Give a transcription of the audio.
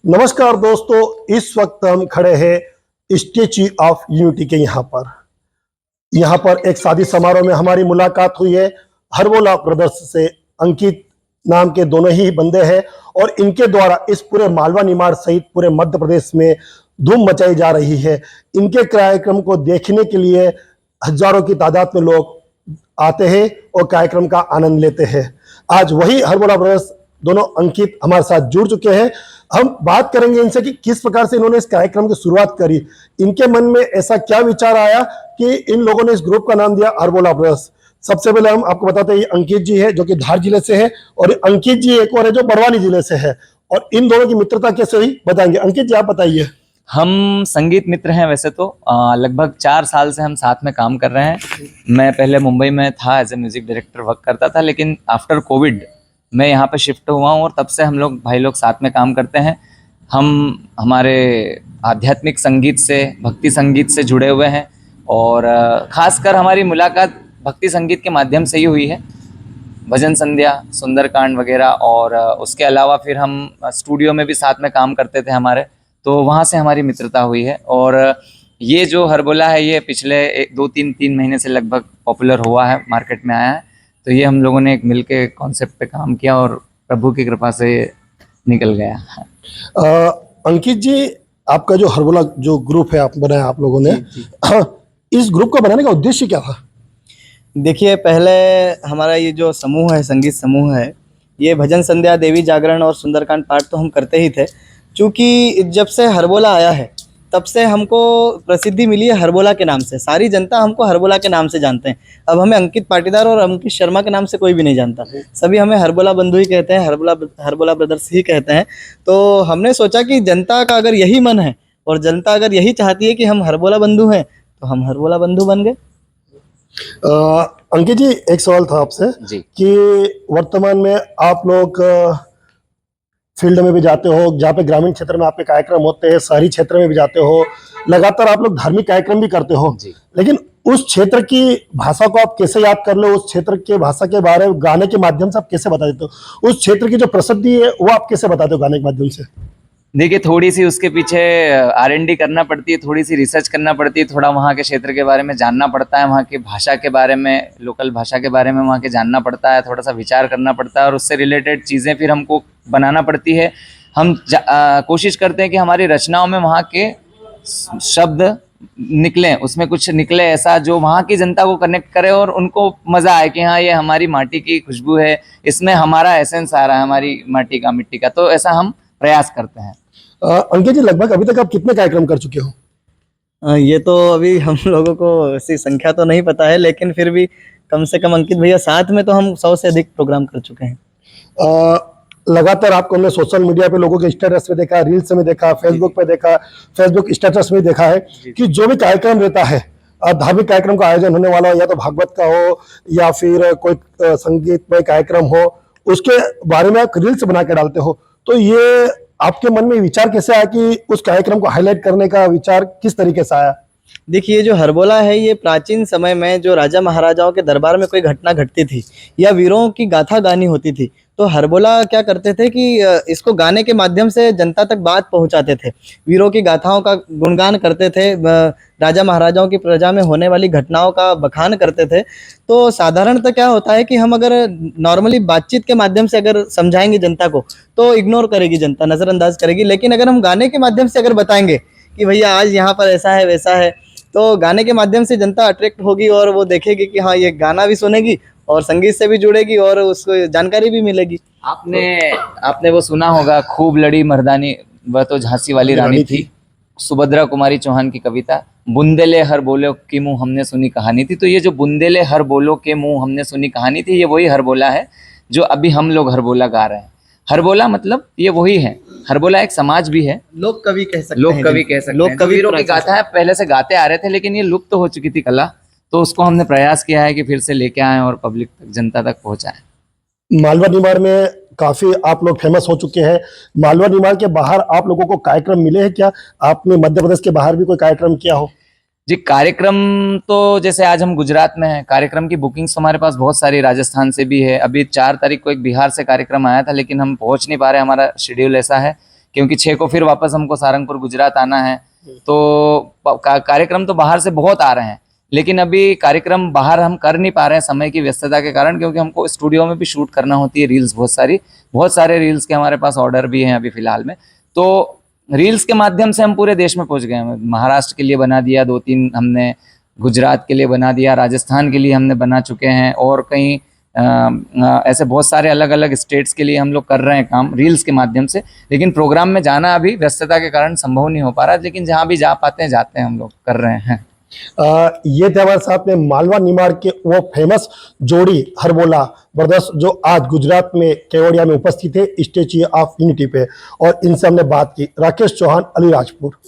नमस्कार दोस्तों, इस वक्त हम खड़े हैं स्टैच्यू ऑफ यूनिटी के यहाँ पर एक शादी समारोह में हमारी मुलाकात हुई है। हरबोला ब्रदर्स से अंकित नाम के दोनों ही बंदे हैं और इनके द्वारा इस पूरे मालवा निमाड़ सहित पूरे मध्य प्रदेश में धूम मचाई जा रही है। इनके कार्यक्रम को देखने के लिए हजारों की तादाद में लोग आते हैं और कार्यक्रम का आनंद लेते हैं। आज वही हरबोला ब्रदर्स दोनों अंकित हमारे साथ जुड़ चुके हैं। हम बात करेंगे इनसे कि किस प्रकार से इन्होंने इस कार्यक्रम की शुरुआत करी, इनके मन में ऐसा क्या विचार आया कि इन लोगों ने इस ग्रुप का नाम दिया हरबोला ब्रदर्स। सबसे पहले हम आपको बताते हैं, ये अंकित जी है जो कि धार जिले से है और अंकित जी एक और है जो बड़वानी जिले से है। और इन दोनों की मित्रता कैसे हुई बताएंगे। अंकित जी आप बताइए। हम संगीत मित्र हैं वैसे तो लगभग 4 साल से हम साथ में काम कर रहे हैं। मैं पहले मुंबई में था, as a music director work करता था, लेकिन आफ्टर कोविड मैं यहाँ पे शिफ्ट हुआ हूँ और तब से हम लोग भाई लोग साथ में काम करते हैं। हम हमारे आध्यात्मिक संगीत से, भक्ति संगीत से जुड़े हुए हैं और खासकर हमारी मुलाकात भक्ति संगीत के माध्यम से ही हुई है। भजन संध्या, सुंदरकांड वगैरह, और उसके अलावा फिर हम स्टूडियो में भी साथ में काम करते थे हमारे, तो वहाँ से हमारी मित्रता हुई है। और ये जो हरबोला है ये पिछले 2-3 महीने से लगभग पॉपुलर हुआ है, मार्केट में आया है। तो ये हम लोगों ने एक मिल के कॉन्सेप्ट पे काम किया और प्रभु की कृपा से निकल गया। अंकित जी, आपका जो हरबोला जो ग्रुप है आप बनाया आप लोगों ने, इस ग्रुप को बनाने का उद्देश्य क्या था? देखिए, पहले हमारा ये जो समूह है, संगीत समूह है, ये भजन संध्या, देवी जागरण और सुंदरकांड पाठ तो हम करते ही थे। क्योंकि जब से हरबोला आया है तब से हमको प्रसिद्धि मिली है हरबोला के नाम से। सारी जनता हमको हरबोला के नाम से जानते हैं। अब हमें अंकित पाटीदार और अंकित शर्मा के नाम से कोई भी नहीं जानता, सभी हमें हरबोला बंधु ही कहते हैं, हरबोला ब्रदर्स ही कहते हैं। तो हमने सोचा कि जनता का अगर यही मन है और जनता अगर यही चाहती है कि हम हरबोला बंधु हैं, तो हम हरबोला बंधु बन गए। अंकित जी, एक सवाल था आपसे कि वर्तमान में आप लोग फील्ड में भी जाते हो, जहाँ पे ग्रामीण क्षेत्र में आपके कार्यक्रम होते हैं, शहरी क्षेत्र में भी जाते हो, लगातार आप लोग धार्मिक कार्यक्रम भी करते हो, लेकिन उस क्षेत्र की भाषा को आप कैसे याद कर लो, उस क्षेत्र के भाषा के बारे में गाने के माध्यम से आप कैसे बता देते हो? उस क्षेत्र की जो प्रसिद्धि है वो आप कैसे बताते हो गाने के माध्यम से? देखिए, थोड़ी सी उसके पीछे R&D करना पड़ती है, थोड़ी सी रिसर्च करना पड़ती है, थोड़ा वहाँ के क्षेत्र के बारे में जानना पड़ता है, वहाँ की भाषा के बारे में, लोकल भाषा के बारे में वहाँ के जानना पड़ता है, थोड़ा सा विचार करना पड़ता है और उससे रिलेटेड चीज़ें फिर हमको बनाना पड़ती है। हम कोशिश करते हैं कि हमारी रचनाओं में वहाँ के शब्द निकलें, उसमें कुछ निकले ऐसा जो वहाँ की जनता को कनेक्ट करे और उनको मज़ा आए कि हाँ, ये हमारी माटी की खुशबू है, इसमें हमारा एसेंस आ रहा है, हमारी माटी का, मिट्टी का। तो ऐसा हम प्रयास करते हैं। अंकित जी, लगभग अभी तक आप कितने कार्यक्रम कर चुके हो? ये तो अभी हम लोगों को ऐसी संख्या तो नहीं पता है, लेकिन फिर भी कम से कम अंकित भैया साथ में तो हम 100 से अधिक प्रोग्राम कर चुके हैं। लगातार आपको हमने सोशल मीडिया पे लोगों के स्टेटस पे देखा, रील्स में देखा, फेसबुक पे देखा, फेसबुक स्टेटस में देखा है कि जो भी कार्यक्रम रहता है, धार्मिक कार्यक्रम का आयोजन होने वाला हो, या तो भागवत का हो या फिर कोई संगीतमय कार्यक्रम हो, उसके बारे में आप रील्स बना के डालते हो। तो ये आपके मन में विचार कैसे आया कि उस कार्यक्रम को हाईलाइट करने का विचार किस तरीके से आया? देखिए, जो हरबोला है ये प्राचीन समय में जो राजा महाराजाओं के दरबार में कोई घटना घटती थी या वीरों की गाथा गानी होती थी, तो हरबोला क्या करते थे कि इसको गाने के माध्यम से जनता तक बात पहुंचाते थे, वीरों की गाथाओं का गुणगान करते थे, राजा महाराजाओं की प्रजा में होने वाली घटनाओं का बखान करते थे। तो साधारणतः क्या होता है कि हम अगर नॉर्मली बातचीत के माध्यम से अगर समझाएंगे जनता को तो इग्नोर करेगी जनता, नज़रअंदाज करेगी, लेकिन अगर हम गाने के माध्यम से अगर बताएंगे कि भैया आज यहाँ पर ऐसा है वैसा है, तो गाने के माध्यम से जनता अट्रैक्ट होगी और वो देखेगी कि हाँ, ये गाना भी सुनेगी और संगीत से भी जुड़ेगी और उसको जानकारी भी मिलेगी। आपने वो सुना होगा, खूब लड़ी मर्दानी वह तो झांसी वाली रानी थी, सुभद्रा कुमारी चौहान की कविता, बुंदेले हर बोलो के मुंह हमने सुनी कहानी थी। तो ये जो बुंदेले हर बोलो के मुंह हमने सुनी कहानी थी, ये वही हरबोला है जो अभी हम लोग हरबोला गा रहे हैं। हरबोला मतलब ये वही है। हरबोला एक समाज भी है, लोक कवि कह सकते हैं, लोक कवि कह सकते हैं। वीरों की गाथा है, पहले से गाते आ रहे थे, लेकिन ये लुप्त हो चुकी थी कला, तो उसको हमने प्रयास किया है कि फिर से लेके आए और पब्लिक तक, जनता तक पहुंचाएं। मालवा निमाड़ में काफी आप लोग फेमस हो चुके हैं। मालवा निमाड़ के बाहर आप लोगों को कार्यक्रम मिले हैं क्या? आपने मध्य प्रदेश के बाहर भी कोई कार्यक्रम किया हो? जी, कार्यक्रम तो जैसे आज हम गुजरात में हैं, कार्यक्रम की बुकिंग्स हमारे पास बहुत सारी राजस्थान से भी है। अभी 4 तारीख को एक बिहार से कार्यक्रम आया था, लेकिन हम पहुंच नहीं पा रहे, हमारा शेड्यूल ऐसा है क्योंकि 6 को फिर वापस हमको सारंगपुर गुजरात आना है। तो कार्यक्रम तो बाहर से बहुत आ रहे हैं, लेकिन अभी कार्यक्रम बाहर हम कर नहीं पा रहे हैं समय की व्यस्तता के कारण, क्योंकि हमको स्टूडियो में भी शूट करना होती है रील्स, बहुत सारे रील्स के हमारे पास ऑर्डर भी हैं अभी फिलहाल में। तो रील्स के माध्यम से हम पूरे देश में पहुंच गए हैं। महाराष्ट्र के लिए बना दिया 2-3 हमने, गुजरात के लिए बना दिया, राजस्थान के लिए हमने बना चुके हैं, और कहीं ऐसे बहुत सारे अलग अलग स्टेट्स के लिए हम लोग कर रहे हैं काम रील्स के माध्यम से। लेकिन प्रोग्राम में जाना अभी व्यस्तता के कारण संभव नहीं हो पा रहा, लेकिन जहाँ भी जा पाते हैं जाते हैं, हम लोग कर रहे हैं। ये थे हमारे साथ में मालवा निमाड़ के वो फेमस जोड़ी हरबोला ब्रदर्स, जो आज गुजरात में केवड़िया में उपस्थित है स्टैच्यू ऑफ यूनिटी पे, और इनसे हमने बात की। राकेश चौहान, अलीराजपुर।